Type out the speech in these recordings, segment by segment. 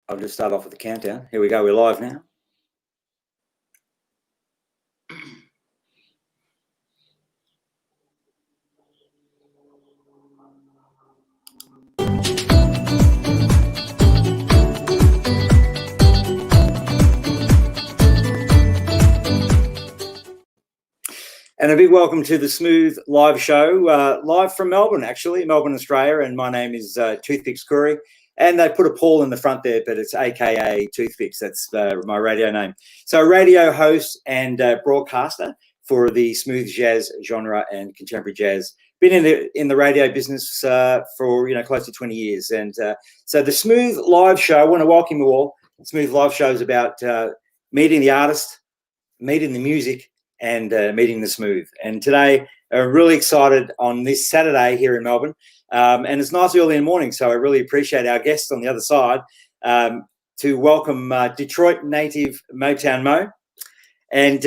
I'll just start off with the countdown. Here we go. We're live now. And a big welcome to the Smooth live show, live from Melbourne, actually, Melbourne, Australia. And my name is Toothpicks Curry. And they put a Paul in the front there, but it's AKA Toothpicks. That's my radio name. So radio host and broadcaster for the smooth jazz genre and contemporary jazz. Been in the radio business for close to 20 years. And so the Smooth live show, I want to welcome you all. The Smooth live show is about meeting the artist, meeting the music, and meeting the smooth. And today, I'm really excited on this Saturday here in Melbourne. And it's nice early in the morning, so I really appreciate our guests on the other side to welcome Detroit native Motown Moe and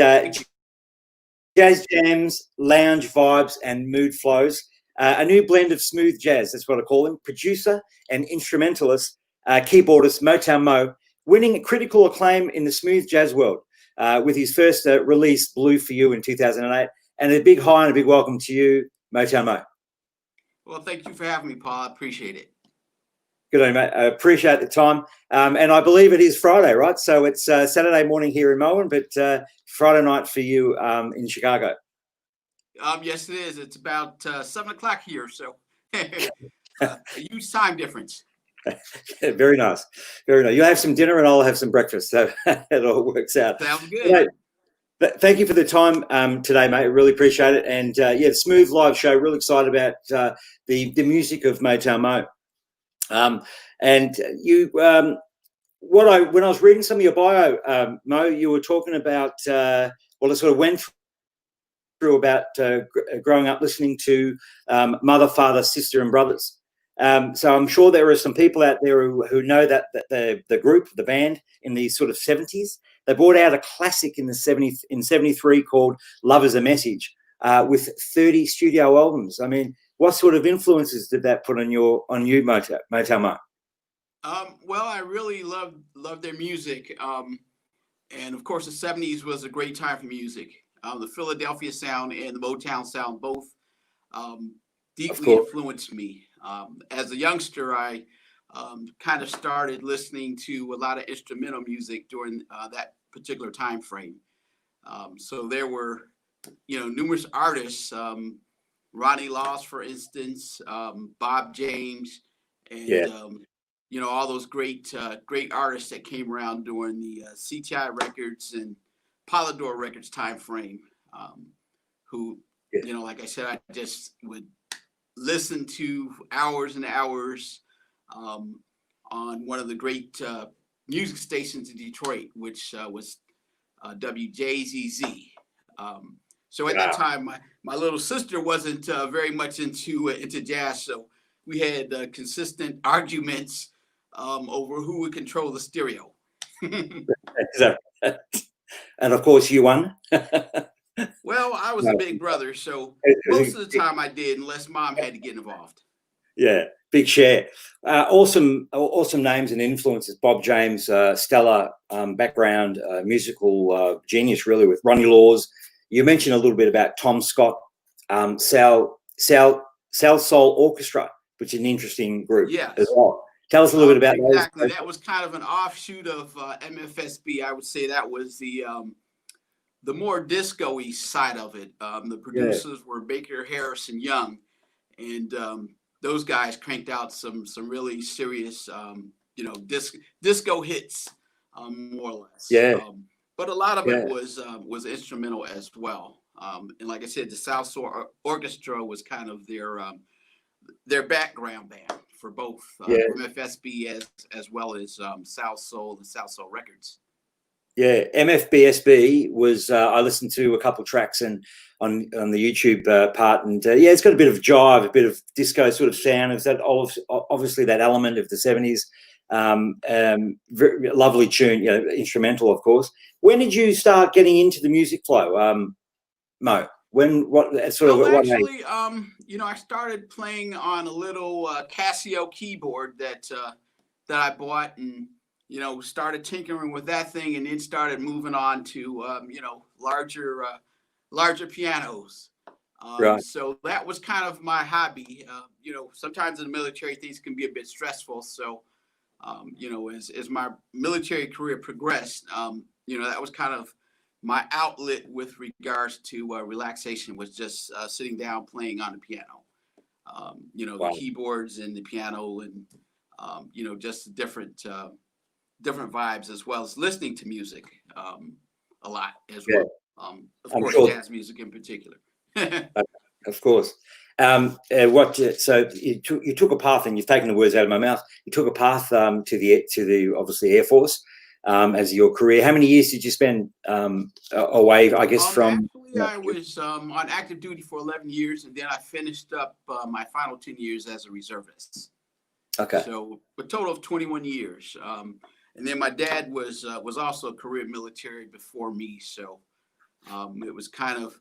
jazz jams, lounge vibes, and mood flows. A new blend of smooth jazz, that's what I call him. Producer and instrumentalist, keyboardist Motown Moe, winning critical acclaim in the smooth jazz world. With his first release, Blue for You, in 2008. And a big hi and a big welcome to you, Motown Moe. Well, thank you for having me, Paul. I appreciate it. Good on you, mate. I appreciate the time. And I believe it is Friday, right? So it's Saturday morning here in Melbourne, but Friday night for you in Chicago. Yes, it is. It's about 7 o'clock here, so a huge time difference. Very nice. Very nice. You'll have some dinner and I'll have some breakfast. So it all works out. Sounds good. Thank you for the time today, mate. I really appreciate it. And the Smooth live show, really excited about the music of Motown Moe. And you, when I was reading some of your bio, Mo, you were talking about, it sort of went through about growing up listening to mother, father, sister, and brothers. So I'm sure there are some people out there who know that the group, the band in the sort of 70s, they brought out a classic in 73 called Love Is a Message with 30 studio albums. I mean, what sort of influences did that put on you, Motown Moe? Well, I really loved their music. And of course, the 70s was a great time for music. The Philadelphia sound and the Motown sound both deeply influenced me. As a youngster, I kind of started listening to a lot of instrumental music during that particular time frame. So there were, numerous artists, Ronnie Laws, for instance, Bob James, and all those great artists that came around during the CTI Records and Polydor Records time frame. Who, like I said, I just would listen to hours and hours on one of the great music stations in Detroit, which was WJZZ. So at that time, my little sister wasn't very much into jazz, so we had consistent arguments over who would control the stereo. And of course, you won. Well, I was a big brother, so most of the time I did, unless mom had to get involved. Yeah, big share. Awesome names and influences. Bob James, stellar background, musical genius, really, with Ronnie Laws. You mentioned a little bit about Tom Scott, South Soul Orchestra, which is an interesting group as well. Tell us a little bit about those. Exactly. That was kind of an offshoot of MFSB. I would say that was the more disco-y side of it. The producers were Baker, Harris, and Young, and those guys cranked out some really serious, disco hits, more or less. Yeah. But a lot of it was instrumental as well. And like I said, the South Soul Orchestra was kind of their background band for both MFSB as well as South Soul and South Soul Records. Yeah, MFBSB was I listened to a couple of tracks and on the YouTube part, and it's got a bit of jive, a bit of disco sort of sound. It's that obviously that element of the 70s. Very lovely tune, instrumental, of course. When did you start getting into the music flow, Mo? I started playing on a little Casio keyboard that I bought, and started tinkering with that thing, and then started moving on to larger pianos. Right. So that was kind of my hobby. Sometimes in the military things can be a bit stressful. So as my military career progressed, that was kind of my outlet with regards to relaxation, was just sitting down playing on the piano. The Wow. keyboards and the piano, and just different vibes, as well as listening to music a lot as Yeah. well. Of I'm course, sure. jazz music in particular. Of course. So you took a path, and you've taken the words out of my mouth. You took a path to the obviously Air Force as your career. How many years did you spend away? I guess from. Actually, I was on active duty for 11 years, and then I finished up my final 10 years as a reservist. Okay. So a total of 21 years. And then my dad was also a career military before me, so it was kind of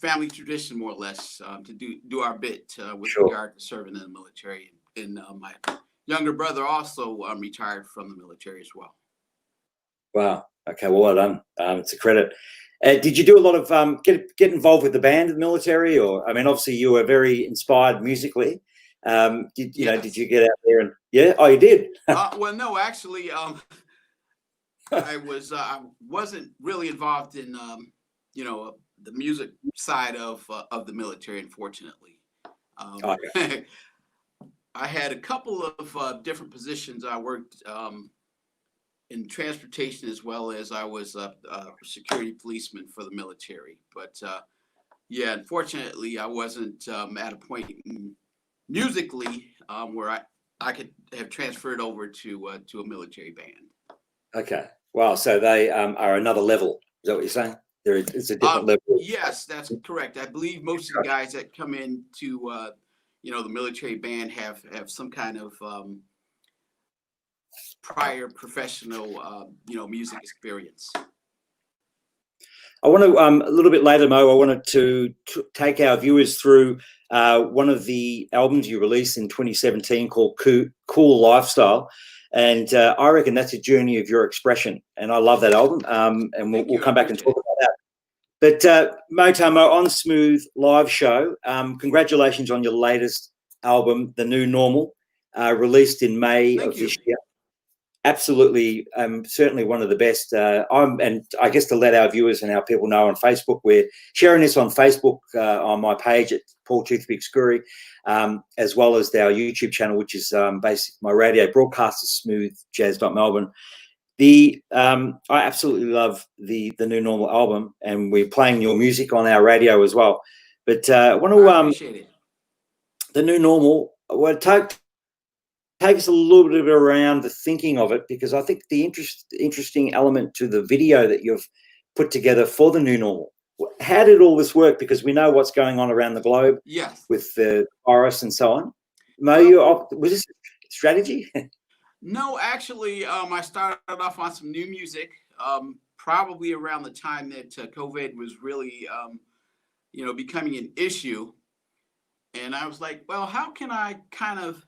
family tradition, more or less, to do our bit with Sure. regard to serving in the military. And my younger brother also retired from the military as well. Wow. Okay. Well done. It's a credit. Did you do a lot of get involved with the band in the military, or I mean, obviously you were very inspired musically. Did you get out there and yeah? Oh, you did. Well, no, actually, I wasn't really involved in the music side of the military, unfortunately. Okay. I had a couple of different positions. I worked in transportation, as well as I was a security policeman for the military. But unfortunately, I wasn't at a point musically where I could have transferred over to a military band. Okay. Wow. So they are another level. Is that what you're saying? It's a different level. Yes, that's correct. I believe most of the guys that come into the military band have some kind of prior professional music experience. I want to a little bit later, Mo. I wanted to take our viewers through one of the albums you released in 2017 called Cool Lifestyle, and I reckon that's a journey of your expression, and I love that album. And we'll come back and talk about that. But Motown Moe on Smooth Live Show, congratulations on your latest album, The New Normal, released in May of this year. Absolutely, certainly one of the best. And I guess to let our viewers and our people know, on Facebook, we're sharing this on Facebook on my page at Paul Toothpick Scurry, as well as our YouTube channel, which is basically my radio broadcast is SmoothJazz.Melbourne. I absolutely love the New Normal album, and we're playing your music on our radio as well. But I want to appreciate it. The New Normal. Well, take us a little bit around the thinking of it, because I think the interesting element to the video that you've put together for The New Normal. How did all this work? Because we know what's going on around the globe, yes, with the virus and so on. Mo, was this a strategy? No, actually, I started off on some new music, probably around the time that COVID was really, becoming an issue. And I was like, well, how can I kind of,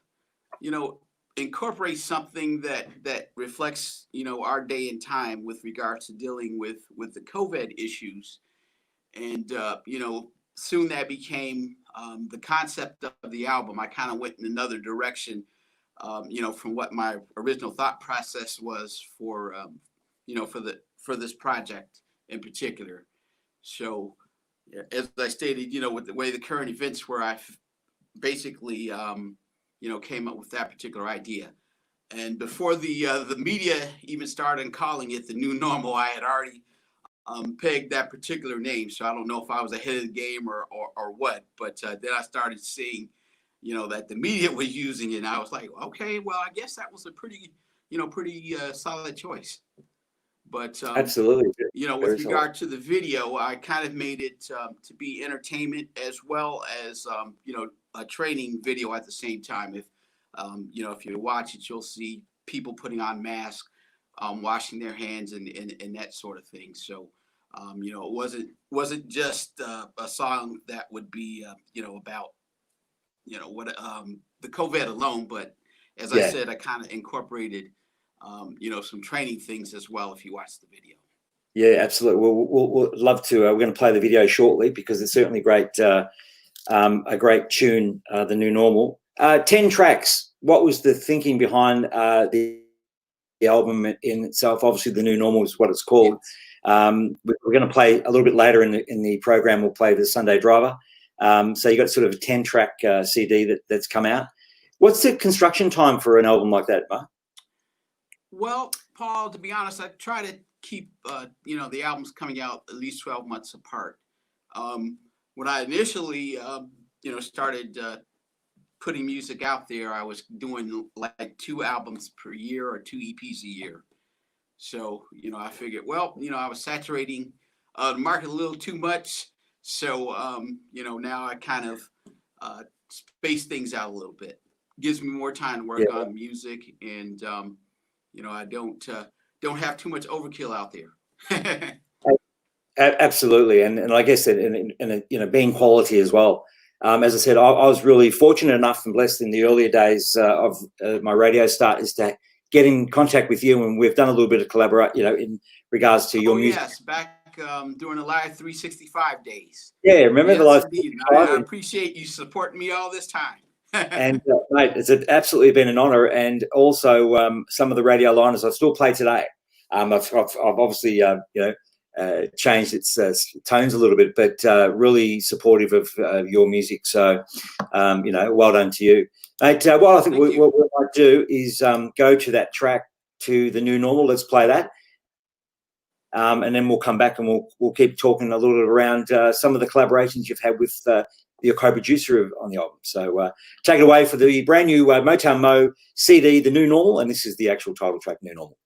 incorporate something that reflects, our day and time with regards to dealing with the COVID issues. And, soon that became the concept of the album. I kind of went in another direction, from what my original thought process was for this project in particular. So, as I stated, with the way the current events were, I basically, came up with that particular idea. And before the media even started calling it the new normal, I had already pegged that particular name. So I don't know if I was ahead of the game or what, but then I started seeing, that the media was using it, and I was like, okay, well, I guess that was a pretty solid choice. But absolutely, with regard to the video, I kind of made it to be entertainment as well as a training video at the same time. If you watch it, you'll see people putting on masks, washing their hands, and that sort of thing. So it wasn't just a song that would be about what the COVID alone, but as I said, I kind of incorporated, some training things as well. If you watch the video. Yeah, absolutely. We'll love to. We're going to play the video shortly because it's certainly great. A great tune, The New Normal. 10 tracks. What was the thinking behind the album in itself? Obviously, The New Normal is what it's called. We're going to play a little bit later in the program. We'll play the Sunday Driver. So you got sort of a 10-track CD that's come out. What's the construction time for an album like that, Mark? Well, Paul, to be honest, I try to keep the albums coming out at least 12 months apart. When I initially started putting music out there, I was doing like 2 albums per year or 2 EPs a year. So I figured, I was saturating the market a little too much. So now I kind of space things out a little bit. Gives me more time to work on music, and I don't have too much overkill out there. Absolutely, and I guess that in being quality as well. As I said, I was really fortunate enough and blessed in the earlier days of my radio start is to get in contact with you, and we've done a little bit of collaborate, in regards to your music. Yes, back during the live 365 days. Yeah, remember the live. I appreciate you supporting me all this time. And mate, it's absolutely been an honor, and also some of the radio liners I still play today. I've obviously changed its tones a little bit, but really supportive of your music. So well done to you, mate. Well, I think what we might do is go to that track, to The New Normal. Let's play that, and then we'll come back and we'll keep talking a little bit around some of the collaborations you've had with your co-producer on the album. So take it away for the brand new Motown Moe CD, The New Normal, and this is the actual title track, New Normal.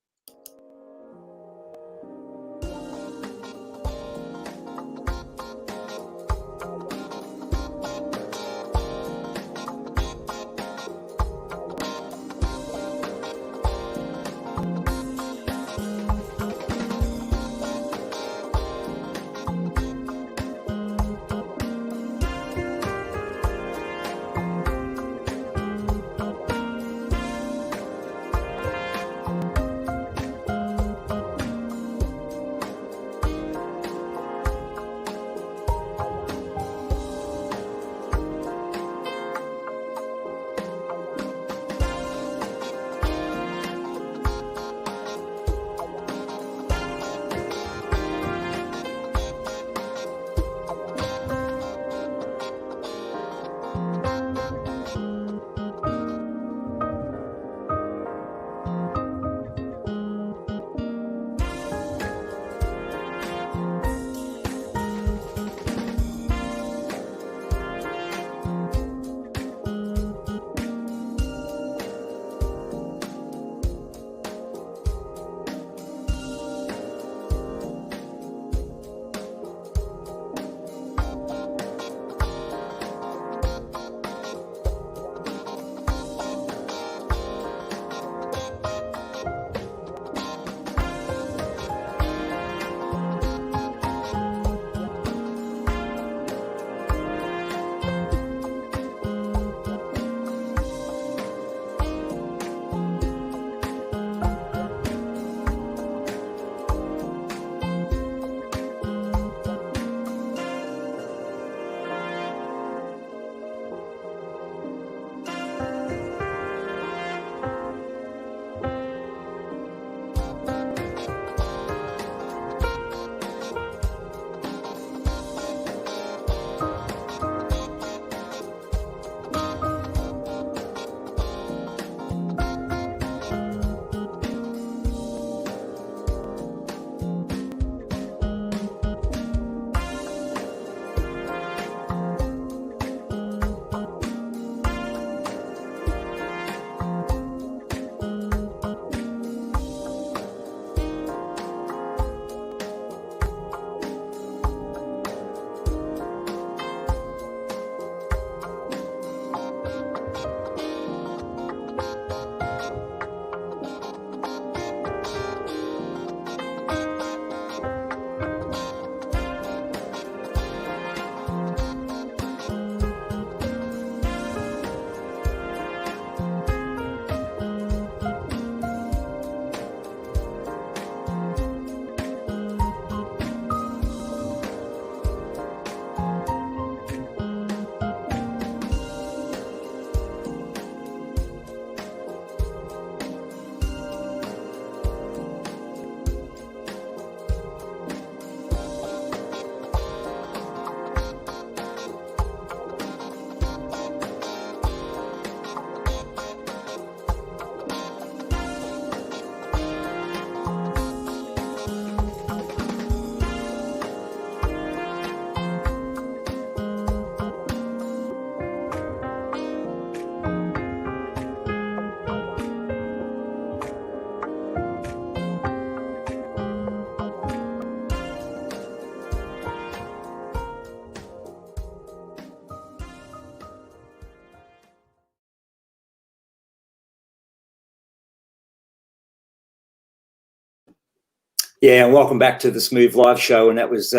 Yeah, and welcome back to the Smooth Live Show. And that was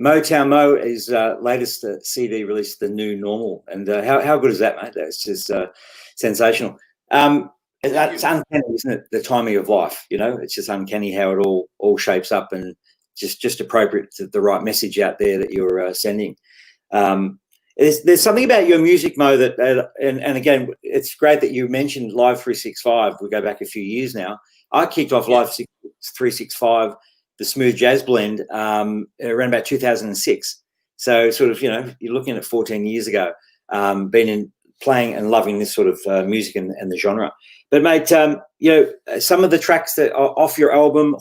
Motown Moe, his latest CD released, The New Normal. And how good is that, mate? That's just sensational. It's uncanny, isn't it? The timing of life, you know, it's just uncanny how it all shapes up, and just appropriate to the right message out there that you're sending. There's something about your music, Mo, that and again, it's great that you mentioned Live 365. We go back a few years now. I kicked off Live 365, the smooth jazz blend, around about 2006. So sort of, you know, you're looking at 14 years ago, playing and loving this sort of music and the genre. But mate, you know, some of the tracks that are off your album,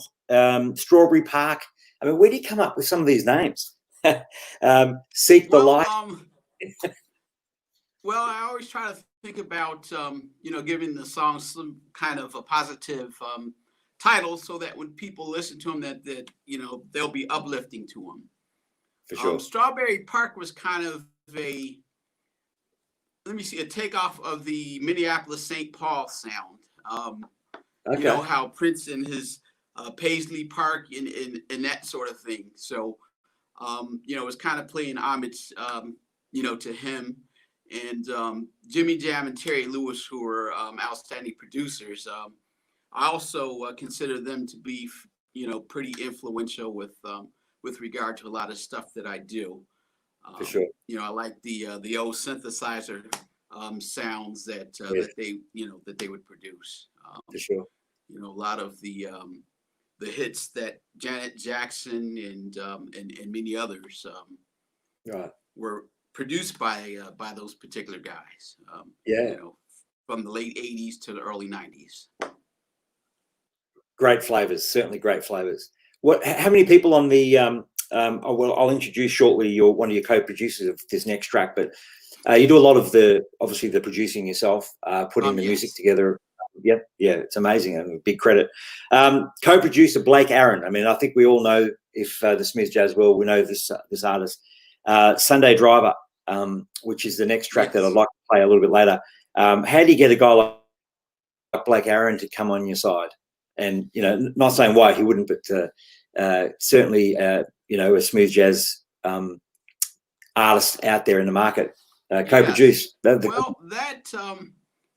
Strawberry Park. I mean, where do you come up with some of these names? Seek the Light. Well, I always try to think about, you know, giving the song some kind of a positive title, so that when people listen to them, that you know, they'll be uplifting to them. For sure. Strawberry Park was kind of a takeoff of the Minneapolis St. Paul sound. You know how Prince and his Paisley Park and that sort of thing. So, you know, it was kind of playing homage, you know, to him. And Jimmy Jam and Terry Lewis, who were outstanding producers. I also consider them to be, you know, pretty influential with regard to a lot of stuff that I do. For sure. You know, I like the old synthesizer sounds that they would produce. For sure. You know, a lot of the hits that Janet Jackson and many others were produced by those particular guys. You know, from the late 80s to the early 90s. Great flavors, certainly great flavors. How many people on the I'll introduce shortly one of your co-producers of this next track, but you do a lot of obviously the producing yourself, putting the music together. Yeah, it's amazing, and big credit. Co-producer Blake Aaron. I mean, I think we all know, if the Smooth Jazz world, we know this artist. Sunday Driver, which is the next track that I'd like to play a little bit later. How do you get a guy like Blake Aaron to come on your side? And, you know, not saying why he wouldn't, but certainly, you know, a smooth jazz artist out there in the market, co-produced.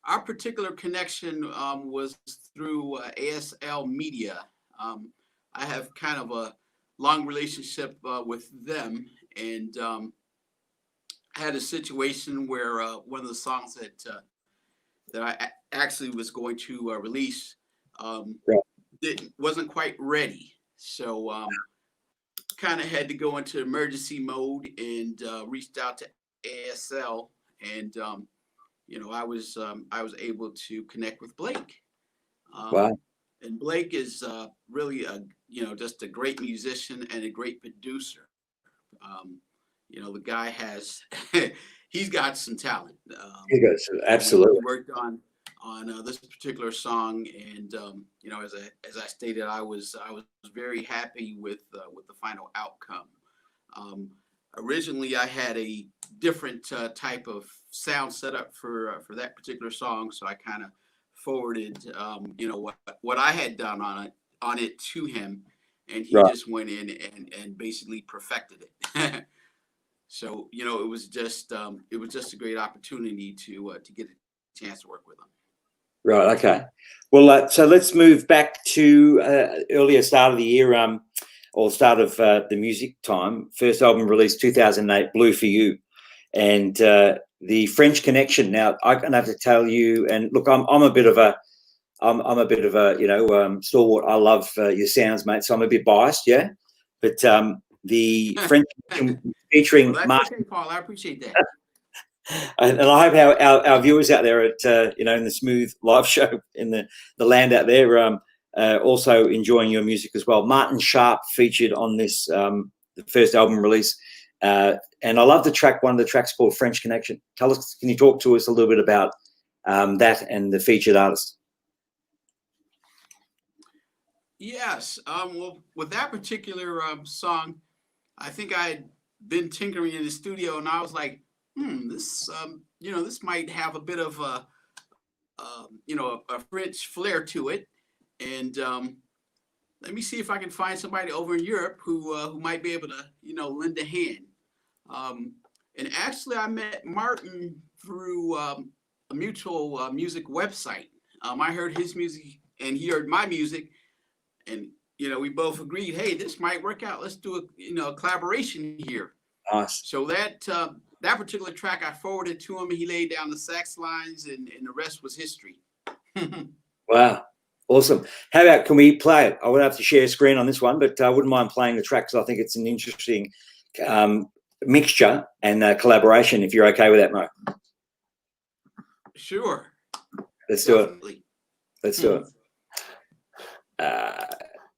Our particular connection was through ASL Media. I have kind of a long relationship with them, and had a situation where one of the songs that I actually was going to release wasn't quite ready, so kind of had to go into emergency mode and reached out to ASL, and you know, I was able to connect with Blake. And Blake is really just a great musician and a great producer. You know, the guy he's got some talent. He does, absolutely. We worked on this particular song, and you know, as I stated, I was very happy with the final outcome. Originally, I had a different type of sound set up for that particular song, so I kind of forwarded you know, what I had done on it to him, and he just went in and basically perfected it. So, you know, it was just a great opportunity to get a chance to work with him. Right. Okay. Well, so let's move back to earlier start of the year, or start of the music time. First album released 2008, Blue for You, and the French Connection. Now, I'm gonna have to tell you, and look, I'm a bit of a you know, stalwart. I love your sounds, mate. So I'm a bit biased, yeah. But the French Connection featuring Martin. Okay, Paul, I appreciate that. And I hope our viewers out there at you know, in the Smooth Live Show in the land out there, also enjoying your music as well. Martin Sharp featured on this the first album release, and I love the track. One of the tracks called French Connection. Can you talk to us a little bit about that and the featured artist? Yes. Well, with that particular song, I think I had been tinkering in the studio, and I was like, this you know, this might have a bit of a you know, a French flair to it, and let me see if I can find somebody over in Europe who might be able to, lend a hand. And actually, I met Martin through a mutual music website. I heard his music and he heard my music, and we both agreed, hey, this might work out. Let's do a collaboration here. Nice. So that particular track I forwarded to him. He laid down the sax lines, and the rest was history. Wow. Awesome. How about, can we play it? I would have to share a screen on this one, but I wouldn't mind playing the track because I think it's an interesting mixture and collaboration, if you're okay with that, Mo. Sure. Let's Definitely. do it. Let's do it.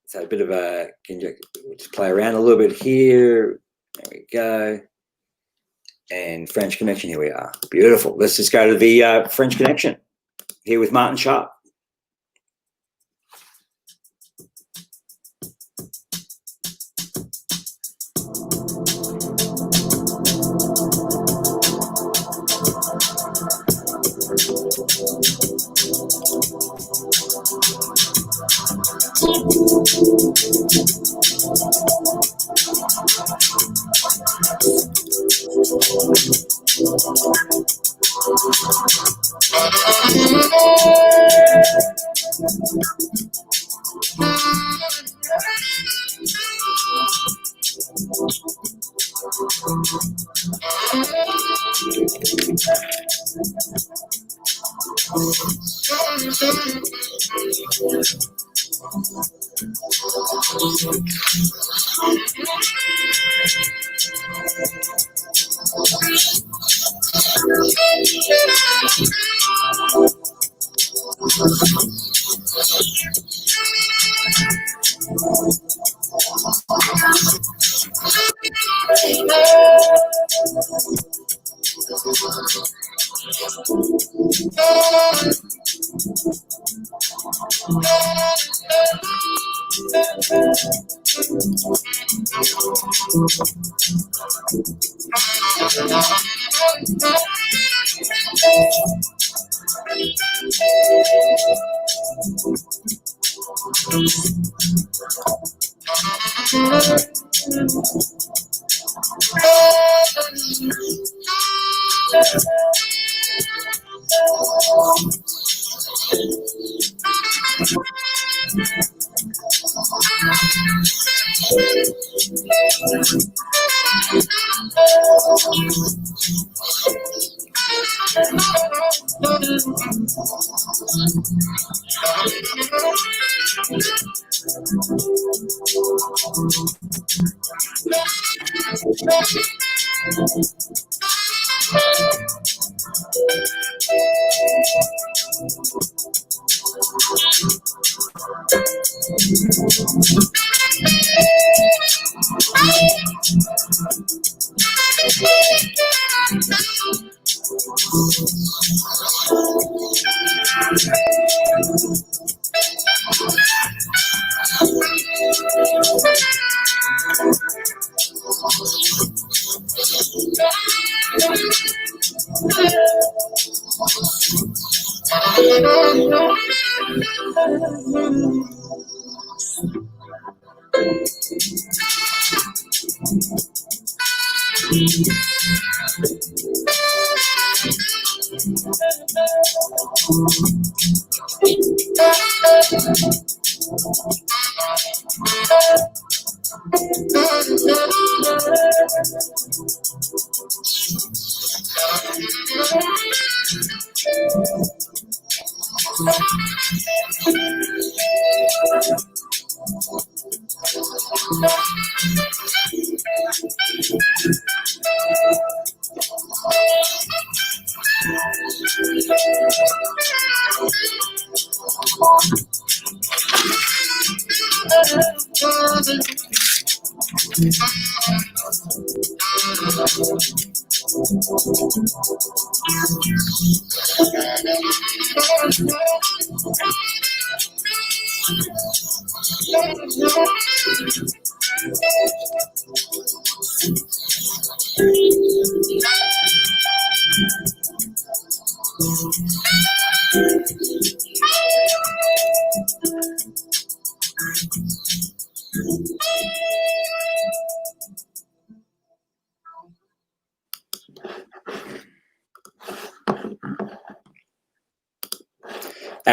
So a bit of a, can you just play around a little bit here? There we go. And French Connection, here we are. Beautiful. Let's just go to the French Connection here with Martin Sharp.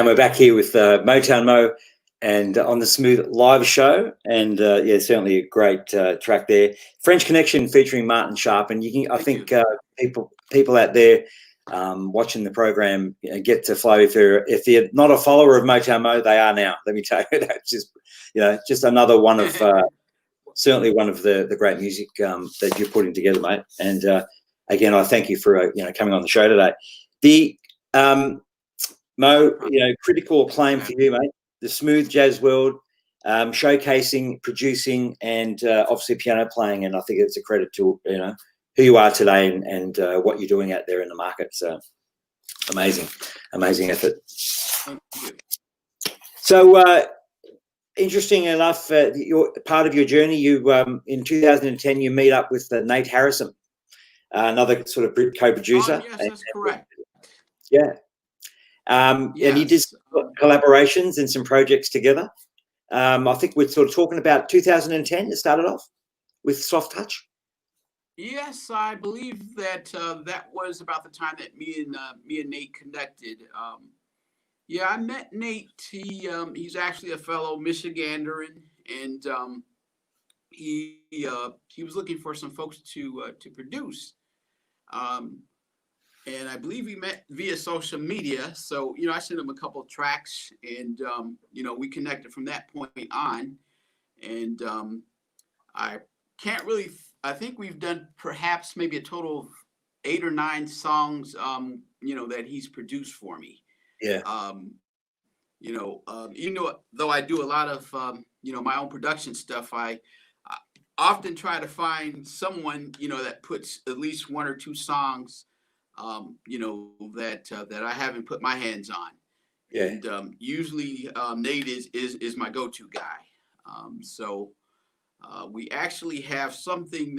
And we're back here with Motown Moe and on the Smooth live show. And yeah, certainly a great track there. French Connection featuring Martin Sharp. And you can, I think people out there watching the program get to flow. If you're not a follower of Motown Moe, they are now. Let me tell you, that's just another one of certainly one of the great music that you're putting together, mate. And again, I thank you for coming on the show today. The Mo, critical acclaim for you, mate. The smooth jazz world, showcasing, producing, and obviously piano playing. And I think it's a credit to who you are today and what you're doing out there in the market. So amazing effort. So interesting enough, your part of your journey, you in 2010 you meet up with Nate Harrison, another sort of co-producer. Yes, that's correct. Yeah. And you did collaborations and some projects together. I think we're sort of talking about 2010. It started off with Soft Touch. Yes, I believe that that was about the time that me and Nate connected. Yeah, I met Nate. He's actually a fellow Michigander, and he was looking for some folks to produce. And I believe we met via social media. So, I sent him a couple of tracks and, we connected from that point on. And I think we've done perhaps maybe a total of 8 or 9 songs, that he's produced for me. Yeah. Though I do a lot of, my own production stuff, I often try to find someone, that puts at least 1 or 2 songs that I haven't put my hands on. Yeah. And usually Nate is my go-to guy. So we actually have something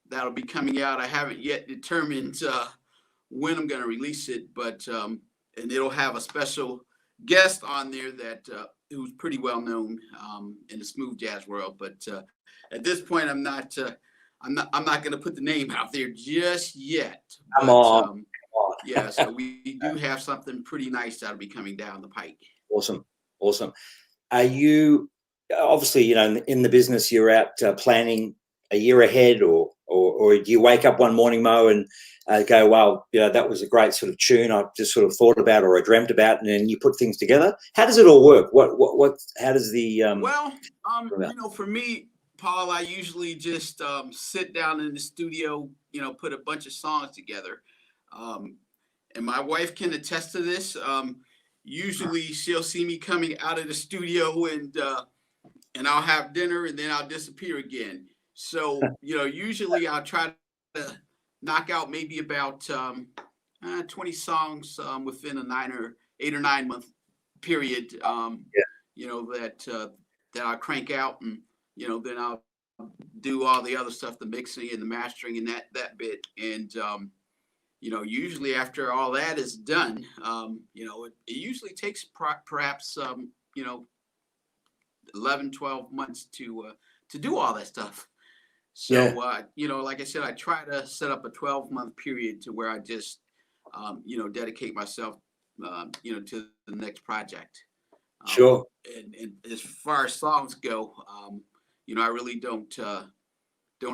that'll be coming out. I haven't yet determined when I'm going to release it, but and it'll have a special guest on there that who's pretty well known in the smooth jazz world. But at this point, I'm not going to put the name out there just yet. Come on. Yeah, so we do have something pretty nice that'll be coming down the pike. Awesome. Are you obviously, in the business, you're out planning a year ahead, or do you wake up one morning, Mo, and go, well, that was a great sort of tune I just sort of thought about or I dreamt about, and then you put things together? How does it all work? How does the for me, Paul, I usually just sit down in the studio, put a bunch of songs together. And my wife can attest to this. Usually she'll see me coming out of the studio and I'll have dinner and then I'll disappear again. So, usually I'll try to knock out maybe about 20 songs within a 8 or 9 month period, that I'll crank out, and, then I'll do all the other stuff, the mixing and the mastering and that bit. And, usually after all that is done, it usually takes perhaps, 11, 12 months to do all that stuff. So, like I said, I try to set up a 12-month period to where I just, dedicate myself, to the next project. Sure. And as far as songs go, I really don't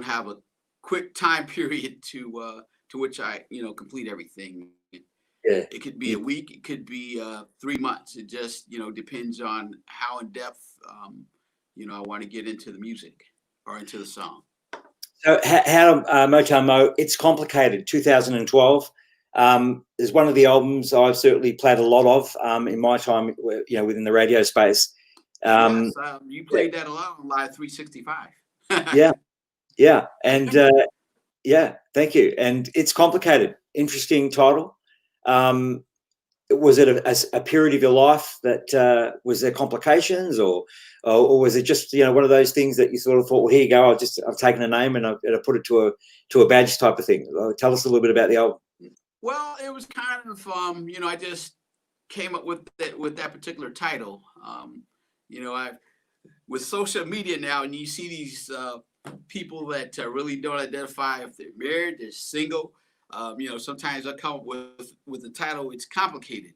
have a quick time period to which I, complete everything. Yeah. It could be a week. It could be 3 months. It just, depends on how in depth, I want to get into the music or into the song. So how Motown Moe, it's complicated. 2012 is one of the albums I've certainly played a lot of in my time, within the radio space. Yes, you played that a lot on Live 365. Yeah, and thank you. And it's complicated. Interesting title. Was it a period of your life that was there complications, or was it just one of those things that you sort of thought, well, here you go, I've taken a name and I put it to a badge type of thing? Tell us a little bit about the album. Well, it was kind of I just came up with that particular title. With social media now, and you see these people that really don't identify if they're married, they're single. Sometimes I come up with the title. It's complicated,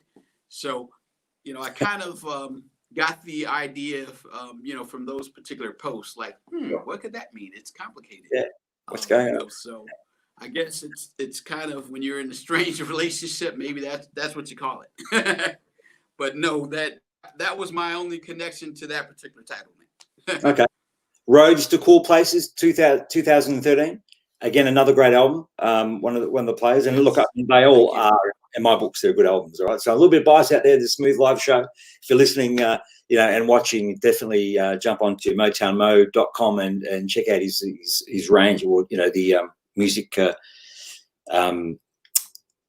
So, I kind of got the idea of, from those particular posts, like, what could that mean? It's complicated. Yeah. What's going on? So I guess it's kind of when you're in a strange relationship, maybe that's what you call it. But no, that was my only connection to that particular title. Okay. Roads to Cool Places, 2013. Again, another great album. One of the players, and look, they all are in my books. They're good albums, all right. So a little bit of bias out there. The Smooth Live Show. If you're listening, and watching, definitely jump onto MotownMoe.com and check out his range, or the music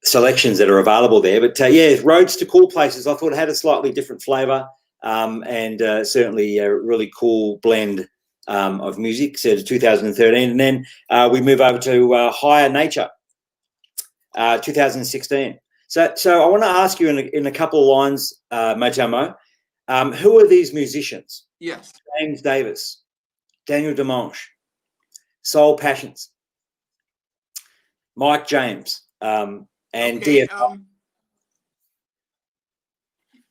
selections that are available there. But Roads to Cool Places, I thought it had a slightly different flavour, and certainly a really cool blend of music. So 2013, and then we move over to Higher Nature, 2016. So I want to ask you in a couple of lines, Motown Moe, who are these musicians? Yes. James Davis, Daniel Dimanche, Soul Passions, Mike James, and DF.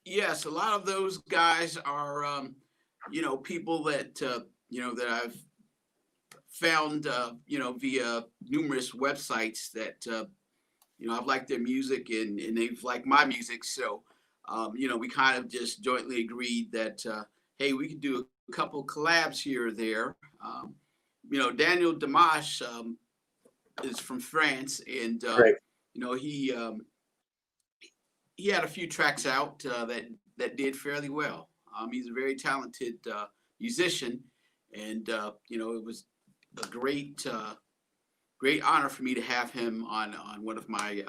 Yes, a lot of those guys are, people that, that I've found, via numerous websites that, I've liked their music and they've liked my music. So, we kind of just jointly agreed that, hey, we could do a couple collabs here or there. Daniel Dimanche is from France, and, he had a few tracks out that did fairly well. He's a very talented musician, and it was a great honor for me to have him on one of my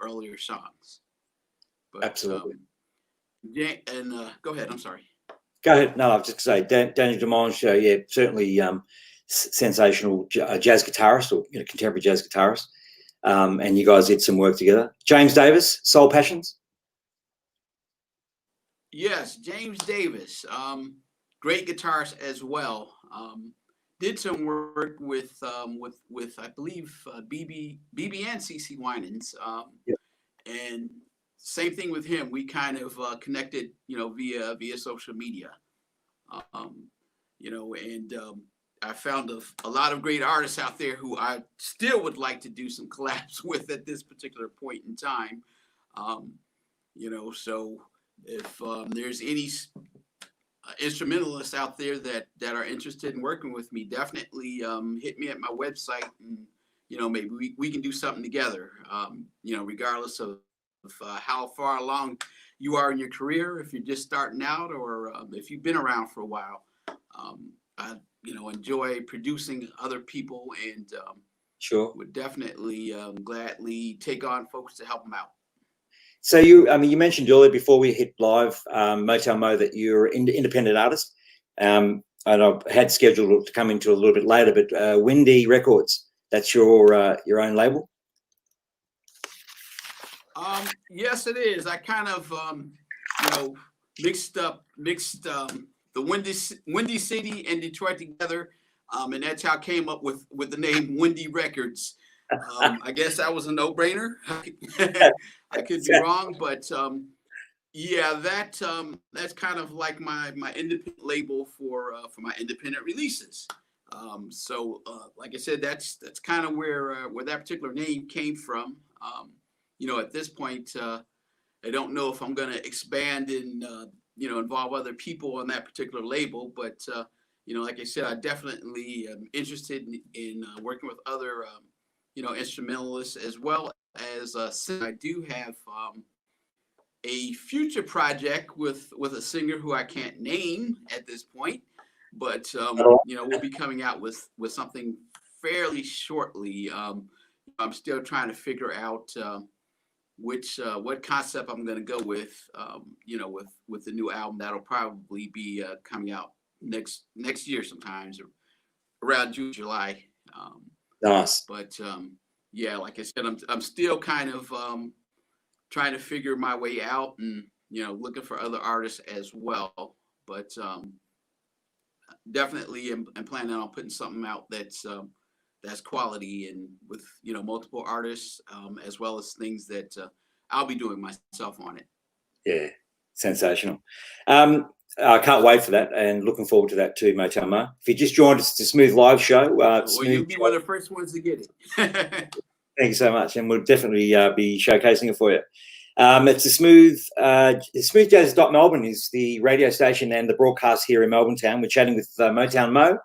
earlier songs. But, absolutely. Go ahead. I'm sorry. Go ahead. No, I was just going to say Daniel Dimanche. Certainly sensational jazz guitarist, or contemporary jazz guitarist. And you guys did some work together. James Davis, Soul Passions. Yes, James Davis, great guitarist as well. Did some work with I believe BB and CC Winans. And same thing with him. We kind of connected, via social media. I found a lot of great artists out there who I still would like to do some collabs with at this particular point in time. So if there's any instrumentalists out there that are interested in working with me, definitely hit me at my website, and maybe we can do something together. Regardless of how far along you are in your career, if you're just starting out, or if you've been around for a while. I enjoy producing other people, and sure, would definitely gladly take on folks to help them out. So you mentioned earlier before we hit live, Motown Moe, that you're an independent artist, and I had scheduled to come into a little bit later, but Windy Records, that's your own label? Yes, it is. I kind of mixed the Windy City and Detroit together, and that's how I came up with the name Windy Records. I guess that was a no-brainer. I could be wrong, but that's kind of like my independent label for my independent releases. Like I said, that's kind of where that particular name came from. At this point, I don't know if I'm going to expand and involve other people on that particular label, but like I said, I definitely am interested in working with other instrumentalists, as well as I do have a future project with a singer who I can't name at this point, but we'll be coming out with something fairly shortly. I'm still trying to figure out what concept I'm going to go with the new album that'll probably be coming out next year, sometimes around June, July. Nice. But like I said, I'm still kind of trying to figure my way out, and looking for other artists as well. But definitely am planning on putting something out that's quality, and with multiple artists, as well as things that I'll be doing myself on it. Yeah, sensational. I can't wait for that, and looking forward to that too, Motown Moe. If you just joined us, it's a Smooth Live show. Well, Smooth you'll be one of the first ones to get it. Thank you so much, and we'll definitely be showcasing it for you. It's a SmoothJazz.Melbourne is the radio station and the broadcast here in Melbourne town. We're chatting with Motown Moe,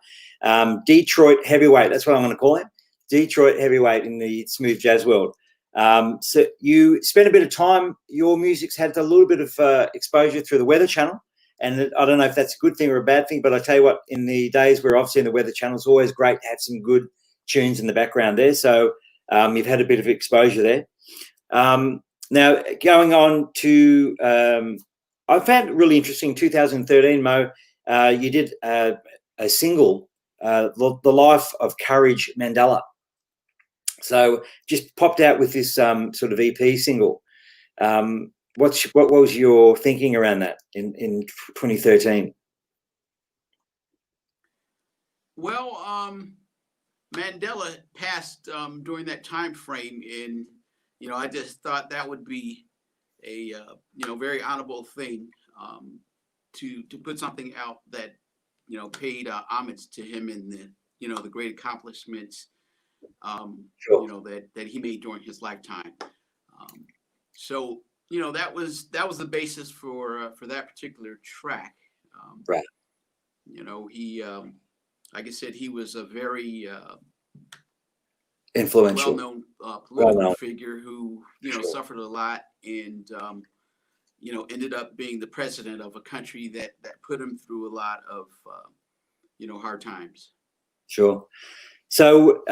Detroit heavyweight. That's what I'm going to call him, Detroit heavyweight in the smooth jazz world. So you spent a bit of time. Your music's had a little bit of exposure through the Weather Channel, and I don't know if that's a good thing or a bad thing. But I tell you what, in the days where obviously in the Weather Channel, it's always great to have some good tunes in the background there. So you've had a bit of exposure there. Now, going on to, I found it really interesting, 2013, Mo, you did a single, The Life of Courage Mandela. So just popped out with this sort of EP single. What was your thinking around that in 2013? Well, Mandela passed during that time frame, and I just thought that would be a very honorable thing to put something out that paid homage to him and the great accomplishments Sure. that he made during his lifetime. So that was the basis for that particular track. Right. He like I said, he was a very Influential, well-known political well-known figure who Sure. suffered a lot and ended up being the president of a country that put him through a lot of hard times. Sure. So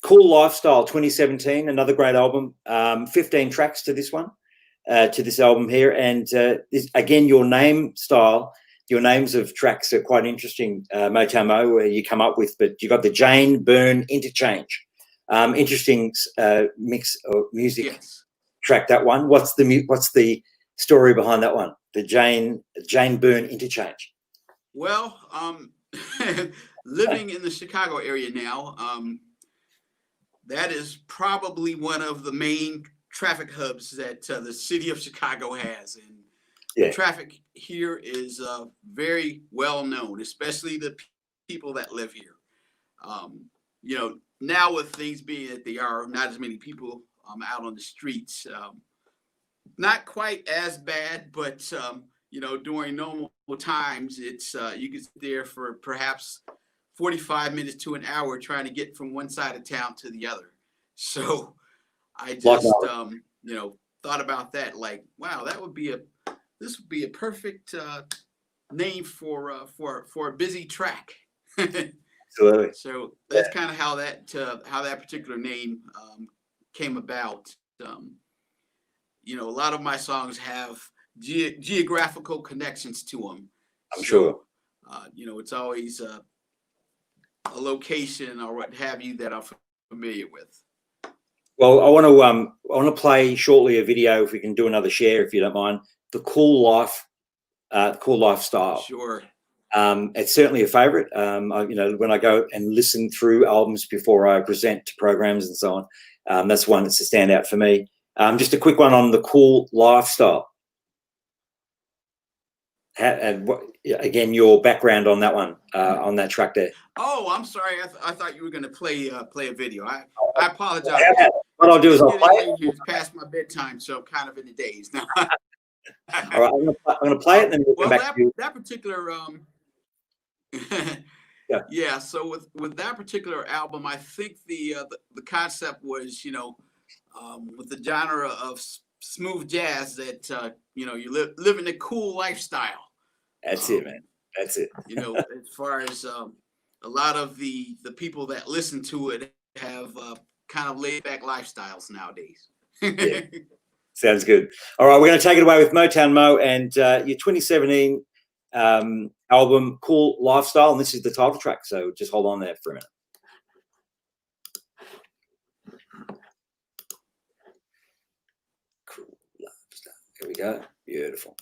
Cool Lifestyle 2017, another great album. 15 tracks to this one, to this album here, and again, your names of tracks are quite interesting, Motown Moe, where you come up with, but you got the Jane Byrne Interchange. Interesting mix of music. Yes. Track, that one. What's the story behind that one? The Jane Byrne Interchange. Well, living in the Chicago area now, that is probably one of the main traffic hubs that the city of Chicago has, and the traffic here is very well known, especially the people that live here. Now with things being that they are, not as many people out on the streets. Not quite as bad, but during normal times, it's you can sit there for perhaps 45 minutes to an hour trying to get from one side of town to the other. So I just thought about that, like, wow, this would be a perfect name for a busy track. Absolutely. So that's kind of how that particular name came about. A lot of my songs have geographical connections to them. I'm sure. It's always a location or what have you that I'm familiar with. Well, I want to play shortly a video, if we can do another share, if you don't mind. The Cool Lifestyle. Sure. It's certainly a favorite. When I go and listen through albums before I present to programs and so on, that's one that's a standout for me. Just a quick one on the Cool Lifestyle. Again, your background on that one, on that track there. Oh, I'm sorry. I thought you were going to play a video. I apologize. What I'll do is I'll play it. It's past my bedtime, so I'm kind of in the daze now. All right, I'm going to play it, and then we'll come back to you. That particular Yeah. So with that particular album, I think the concept was, with the genre of smooth jazz, that you live in a cool lifestyle. That's it, man. That's it. As far as a lot of the people that listen to it have kind of laid back lifestyles nowadays. Yeah. Sounds good. All right, we're going to take it away with Motown Moe and your 2017 album, Cool Lifestyle, and this is the title track, so just hold on there for a minute. Cool Lifestyle. Here we go. Beautiful.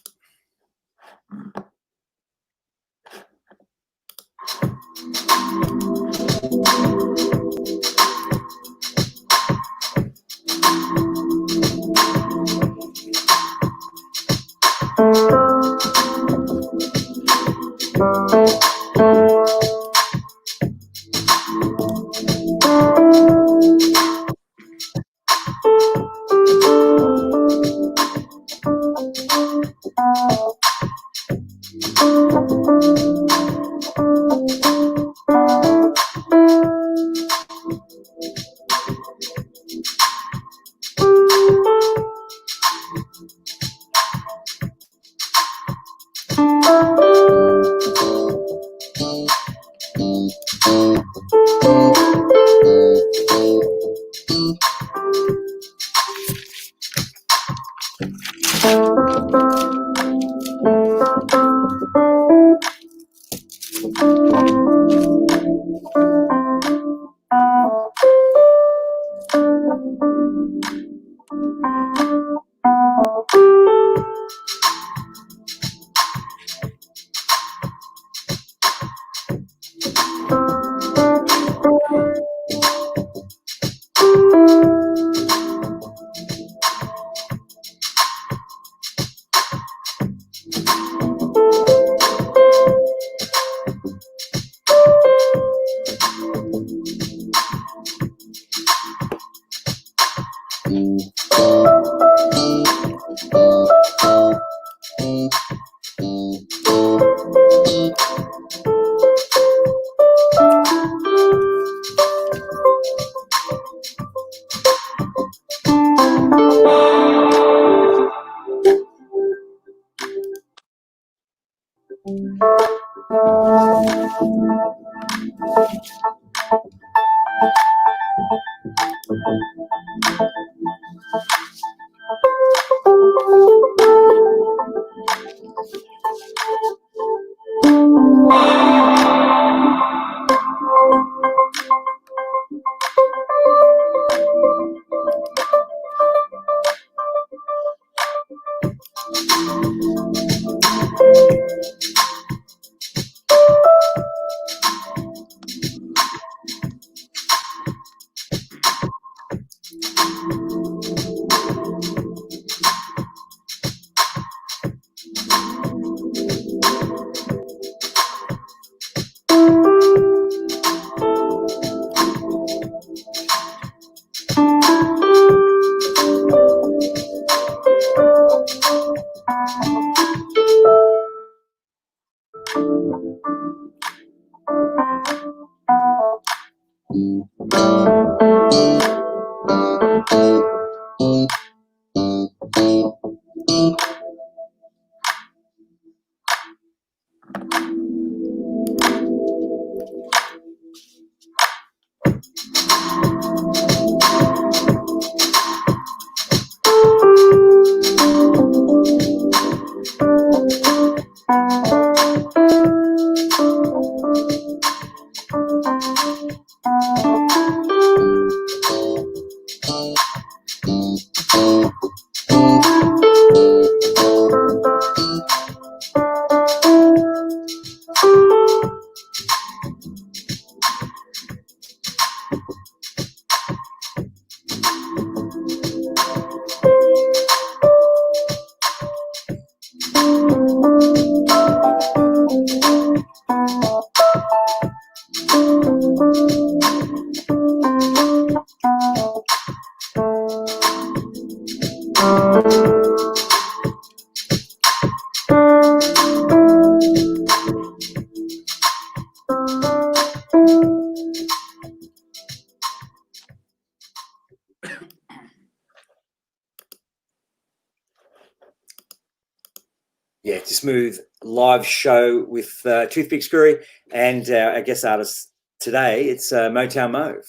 Yeah, it's a smooth live show with Toothpick Screwy and our guest artist today. It's Motown Moe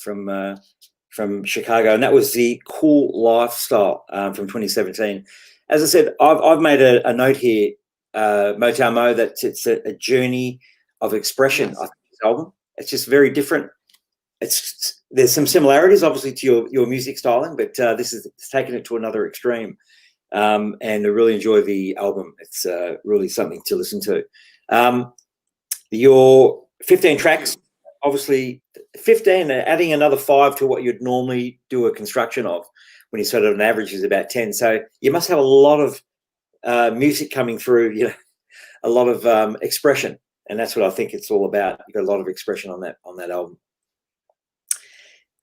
from Chicago, and that was the Cool Lifestyle from 2017. As I said, I've made a note here, Motown Moe, that it's a journey of expression. Yes. I think this album, it's just very different. There's some similarities, obviously, to your music styling, but it's taken it to another extreme. And I really enjoy the album. It's really something to listen to. Your 15 tracks, obviously 15, adding another 5 to what you'd normally do a construction of when you sort of an average is about 10. So you must have a lot of music coming through, a lot of expression. And that's what I think it's all about. You've got a lot of expression on that album.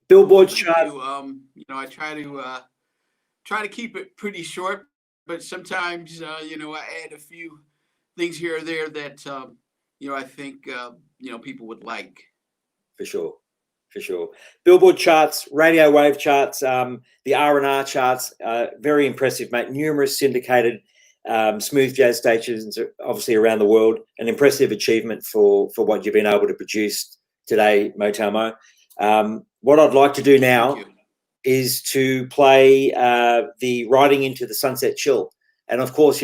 Billboard chart. I try to keep it pretty short, but sometimes I add a few things here or there that I think people would like. For sure. For sure. Billboard charts, radio wave charts, the R&R charts, very impressive, mate. Numerous syndicated smooth jazz stations, obviously around the world. An impressive achievement for what you've been able to produce today, Motown Moe. What I'd like to do now is to play the Riding into the Sunset Chill. And of course,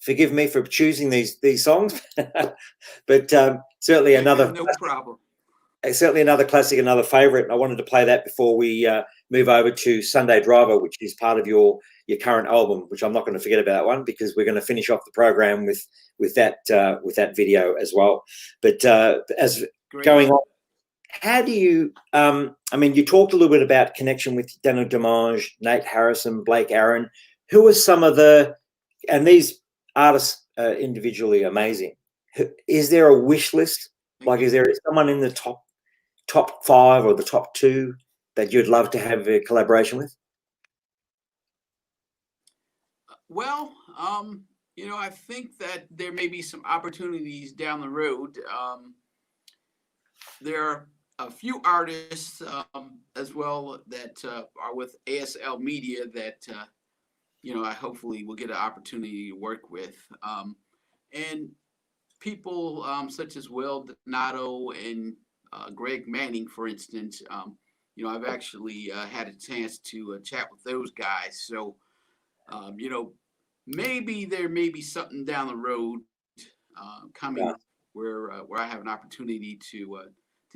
forgive me for choosing these songs, but certainly another no problem. Certainly another classic, another favourite. And I wanted to play that before we move over to Sunday Driver, which is part of your current album, which I'm not going to forget about that one because we're going to finish off the program with that video as well. But as Great. Going on, how do you? You talked a little bit about connection with Daniel Demange, Nate Harrison, Blake Aaron. Who are some of and these artists are individually amazing. Is there a wish list? Like, is there someone in the top 5 or the top 2 that you'd love to have a collaboration with? Well, I think that there may be some opportunities down the road. There are a few artists as well that are with ASL Media that, I hopefully will get an opportunity to work with. And people such as Will Donato and Greg Manning, for instance, I've actually had a chance to chat with those guys. So, maybe there may be something down the road coming where I have an opportunity to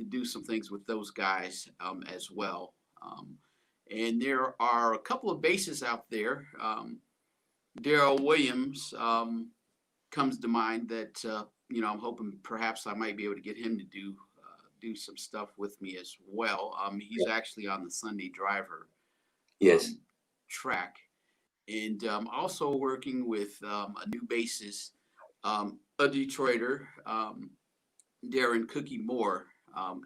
do some things with those guys as well. And there are a couple of bassists out there. Daryl Williams comes to mind that I'm hoping perhaps I might be able to get him to do some stuff with me as well. He's actually on the Sunday Driver track, and also working with a new bassist, a Detroiter, Darren Cookie Moore.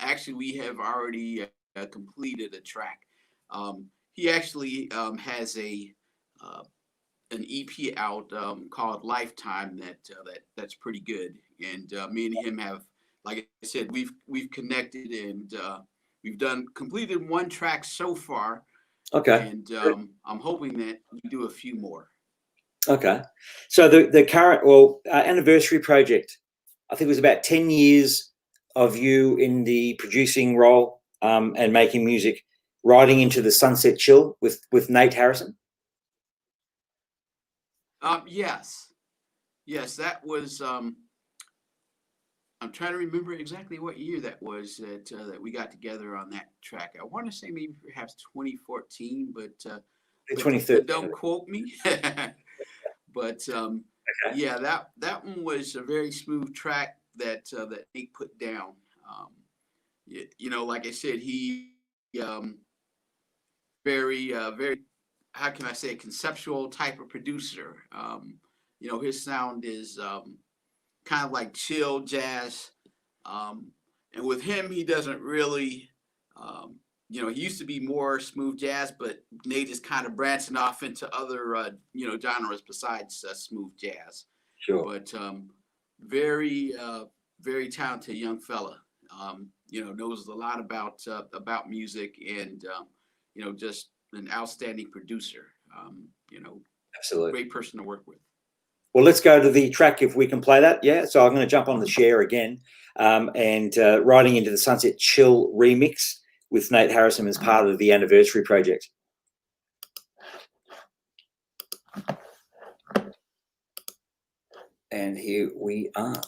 Actually, we have already completed a track. He actually has an EP out called Lifetime that's pretty good, and me and him have, like I said, we've connected, and we've completed one track so far. Okay. And I'm hoping that we do a few more. Okay. So the current anniversary project, I think it was about 10 years of you in the producing role and making music, Riding into the Sunset Chill with Nate Harrison. Yes, that was. I'm trying to remember exactly what year that was that we got together on that track. I want to say maybe perhaps 2014, but 2013. Don't quote me. But yeah, that one was a very smooth track that Nate put down. Like I said, he very how can I say, a conceptual type of producer. His sound is kind of like chill jazz, and with him, he doesn't really, he used to be more smooth jazz, but Nate is kind of branching off into other, genres besides smooth jazz. Sure. But very, very talented young fella. Knows a lot about music, and just an outstanding producer. Absolutely great person to work with. Well, let's go to the track if we can play that. Yeah. So I'm going to jump on the share again, and Riding into the Sunset Chill remix with Nate Harrison as part of the anniversary project. And here we are.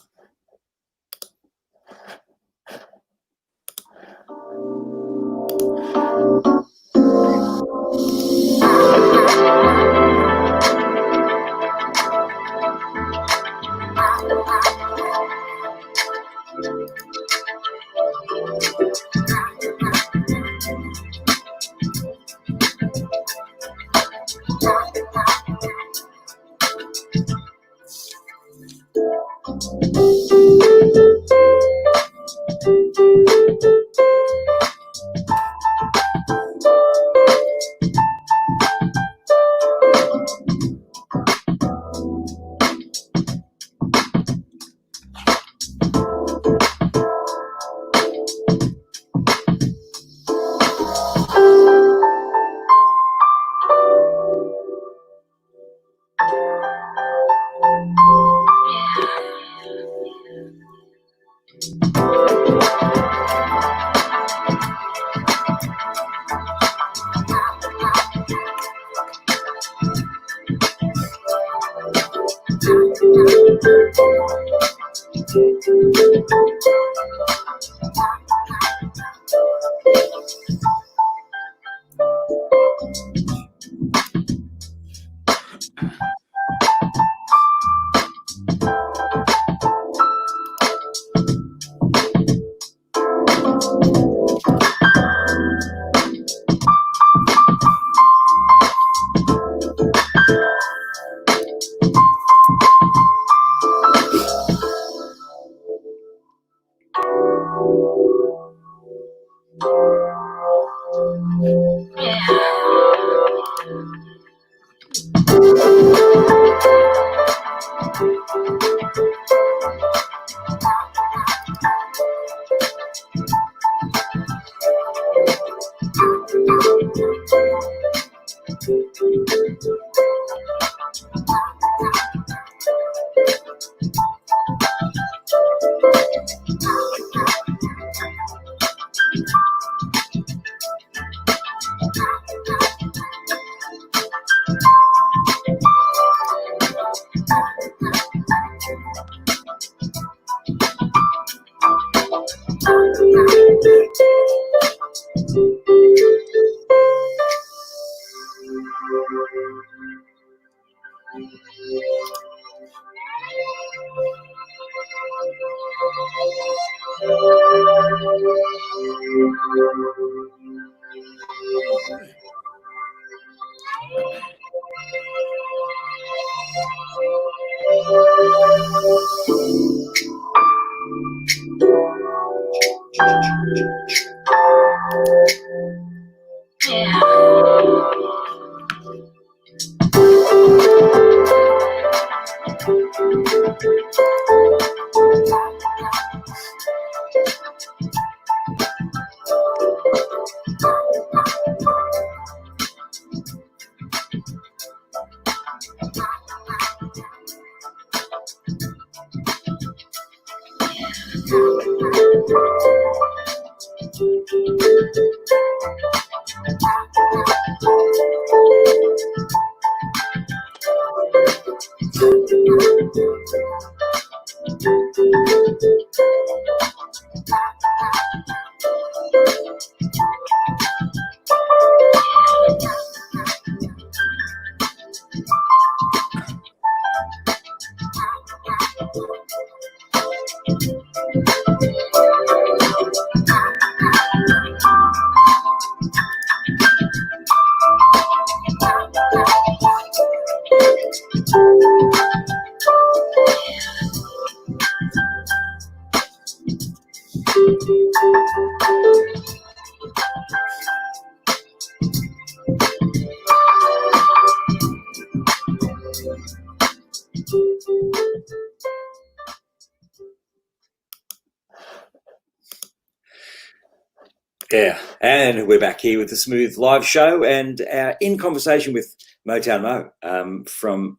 Yeah, and we're back here with the Smooth Live Show, and in conversation with Motown Moe from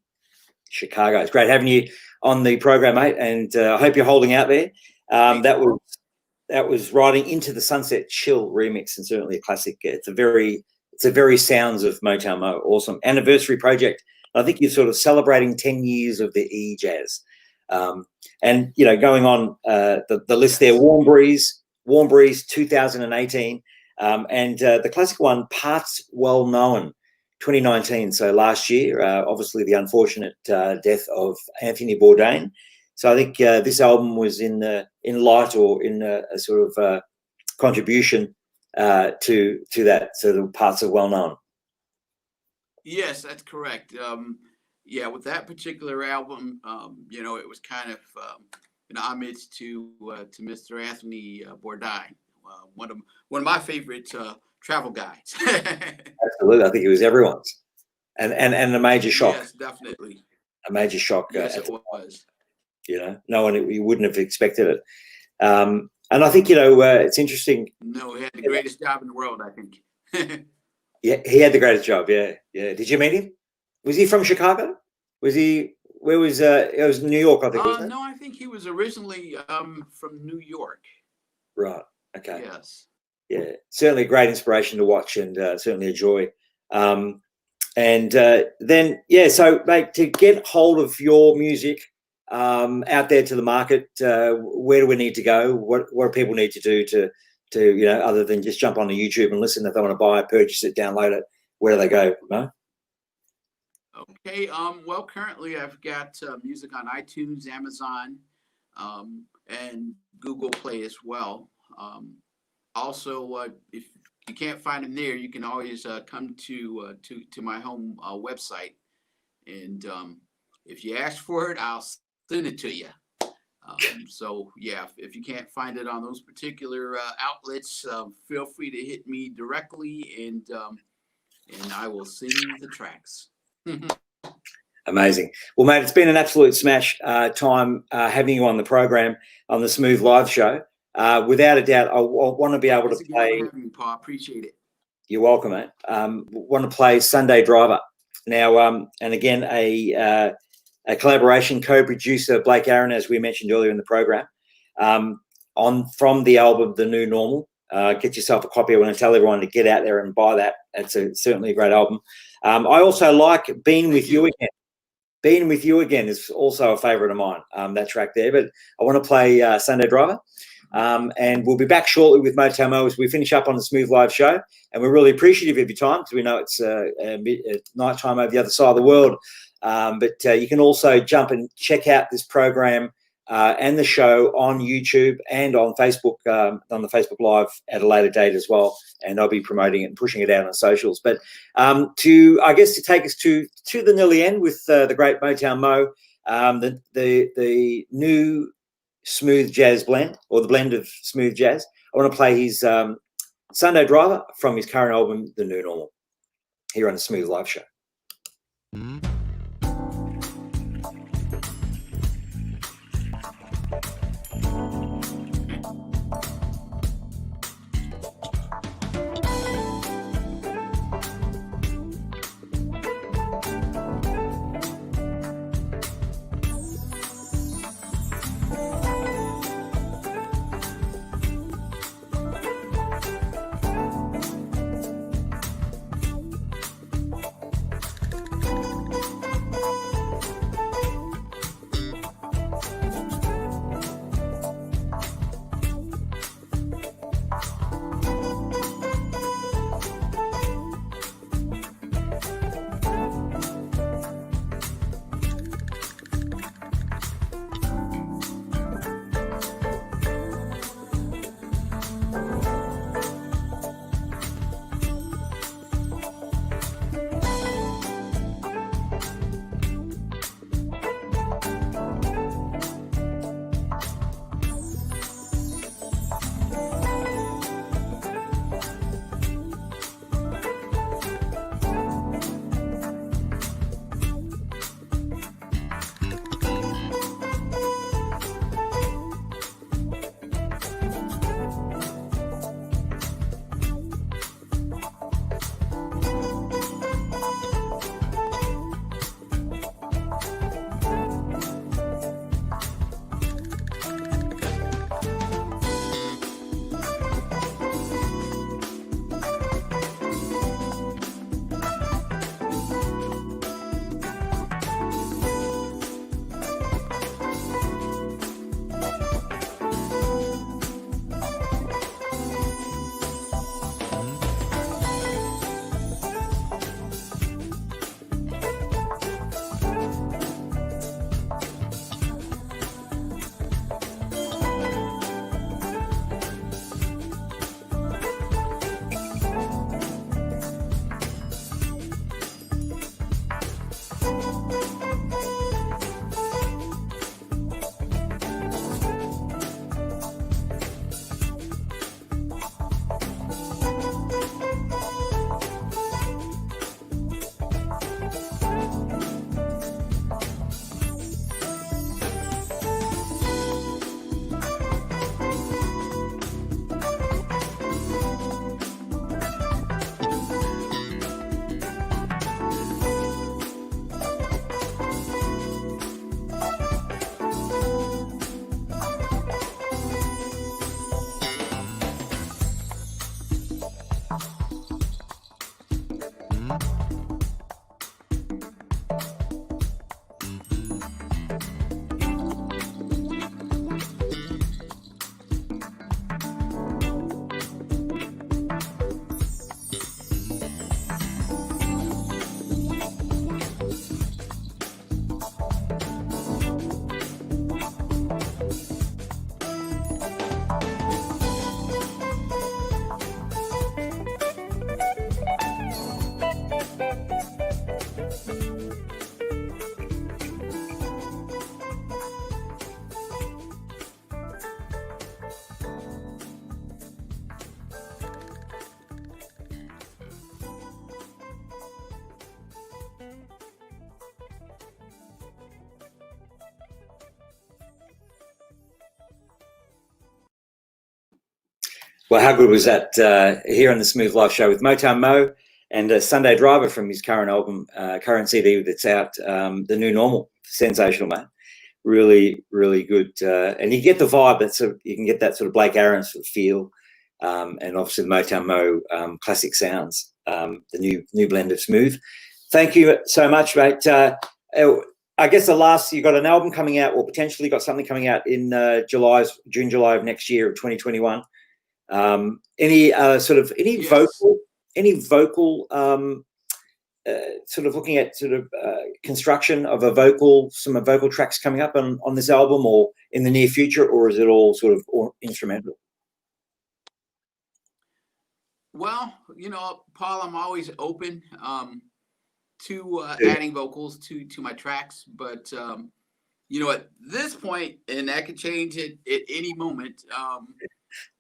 Chicago. It's great having you on the program, mate, and I hope you're holding out there. That was Riding Into the Sunset Chill remix, and certainly a classic. It's a very sounds of Motown Moe. Awesome anniversary project. I think you're sort of celebrating 10 years of the E-Jazz, and going on the list there, Warm Breeze 2018, and the classic one, Parts Well Known, 2019. So last year, obviously the unfortunate death of Anthony Bourdain. So I think this album was in light, or in a sort of contribution to that sort of Parts of Well Known. Yes, that's correct. Yeah, with that particular album, it was kind of an homage to Mr. Anthony Bourdain, one of my favorite travel guides. Absolutely, I think it was everyone's, and a major shock. Yes, definitely. A major shock. Yes, it was. No one, we wouldn't have expected it. And I think it's interesting. No, he had the greatest job in the world, I think. Yeah, he had the greatest job. Yeah. Did you meet him? Was he from Chicago? Was he Where was it was New York, I think, wasn't it? No, I think he was originally from New York. Right. Okay. Yes. Yeah. Certainly a great inspiration to watch, and certainly a joy. And then, yeah, so, mate, to get hold of your music out there to the market, where do we need to go? What do people need to do to other than just jump onto YouTube and listen? If they want to buy it, purchase it, download it, where do they go, Mo? Okay. Well, currently I've got music on iTunes, Amazon, and Google Play as well. Also, if you can't find them there, you can always come to my home website, and if you ask for it, I'll send it to you. So yeah, if you can't find it on those particular outlets, feel free to hit me directly, and I will send you the tracks. Amazing. Well, mate, it's been an absolute smash time having you on the program on the Smooth Live Show. Without a doubt, I want to be able to play. Having me, Paul. Appreciate it. You're welcome, mate. Want to play Sunday Driver now, and again a collaboration co-producer Blake Aaron, as we mentioned earlier in the program, from the album The New Normal. Get yourself a copy. I want to tell everyone to get out there and buy that. It's certainly a great album. I also like Being With You Again. Being With You Again is also a favourite of mine, that track there. But I want to play Sunday Driver. And we'll be back shortly with Motown Moe as we finish up on the Smooth Live Show. And we're really appreciative of your time because we know it's night time over the other side of the world. But you can also jump and check out this program and the show on YouTube and on Facebook, on the Facebook Live at a later date as well. And I'll be promoting it and pushing it out on socials. But to take us to the nearly end with the great Motown Moe, the new smooth jazz blend, or the blend of smooth jazz. I want to play his Sunday Driver from his current album, The New Normal, here on the Smooth Live Show. Mm-hmm. Well, how good was that here on the Smooth Life Show with Motown Moe and Sunday Driver from his current album, current CD that's out, The New Normal. Sensational, mate. Really, really good. And you get the vibe you can get that sort of Blake Aaron sort of feel, and obviously the Motown Moe classic sounds, the new blend of smooth. Thank you so much, mate. I guess you got an album coming out, or potentially got something coming out in June, July of next year of 2021. Any vocal sort of looking at sort of construction of some vocal tracks coming up on this album, or in the near future, or is it all sort of instrumental? Well, Paul, I'm always open to adding vocals to my tracks, but at this point, and that could change at any moment.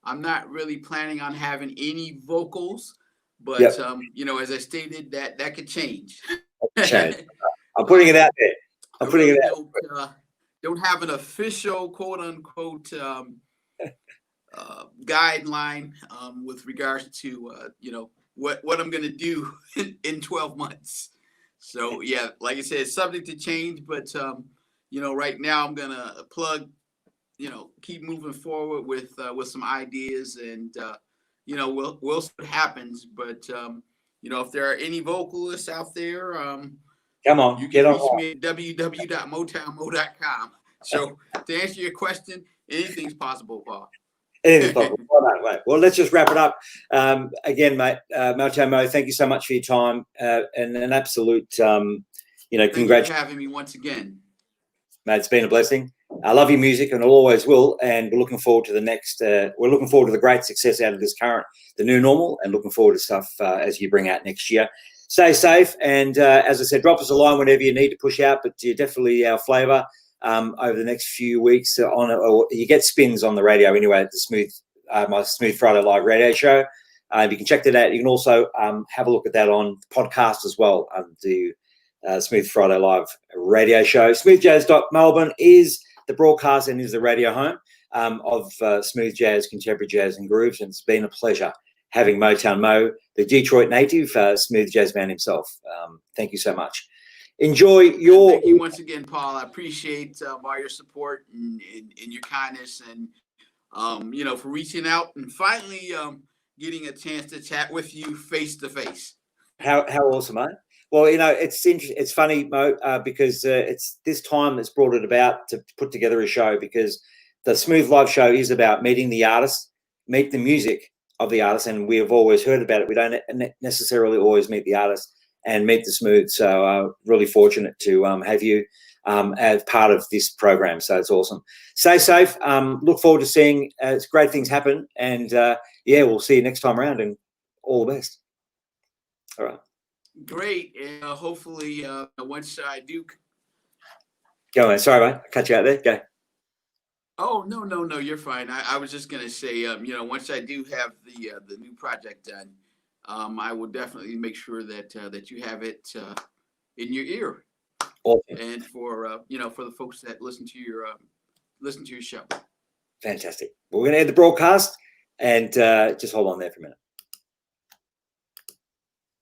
I'm not really planning on having any vocals, but yep. As I stated, that could change. I'm putting it out there. Don't have an official quote unquote guideline with regards to what I'm going to do in 12 months. So yeah, like I said, it's subject to change, but right now I'm gonna plug, keep moving forward with some ideas, and we'll see what happens. But if there are any vocalists out there, come on, you can reach me at www.motownmoe.com. So to answer your question, anything's possible, Paul. Anything's possible. Right. Well, let's just wrap it up. Again, mate, Motown Moe, thank you so much for your time, and an absolute, congratulations. Thank you for having me once again. Mate, it's been a blessing. I love your music, and always will. And we're looking forward to the next. We're looking forward to the great success out of the new normal, and looking forward to stuff as you bring out next year. Stay safe, and as I said, drop us a line whenever you need to push out. But you're definitely our flavour over the next few weeks. Or you get spins on the radio anyway at the my Smooth Friday Live radio show. You can check that out. You can also have a look at that on podcast as well. The Smooth Friday Live radio show. SmoothJazz.Melbourne is the broadcast and is the radio home of smooth jazz, contemporary jazz, and grooves. And it's been a pleasure having Motown Moe, the Detroit native, smooth jazz man himself. Thank you so much. Enjoy your. Thank you once again, Paul. I appreciate all your support and your kindness, and for reaching out and finally getting a chance to chat with you face to face. How awesome, mate. Well, it's interesting. It's funny, Mo, because it's this time that's brought it about to put together a show, because the Smooth Live Show is about meeting the artist, meet the music of the artist, and we have always heard about it. We don't necessarily always meet the artist and meet the smooth. So really fortunate to have you as part of this program. So it's awesome. Stay safe. Look forward to seeing great things happen. And we'll see you next time around, and all the best. All right. Great. And hopefully once I do. Go on. Sorry, mate. I cut you out there. Go. Oh, no, you're fine. I was just going to say, once I do have the new project done, I will definitely make sure that you have it in your ear. Awesome. And for for the folks that listen to your show. Fantastic. Well, we're going to end the broadcast, and just hold on there for a minute.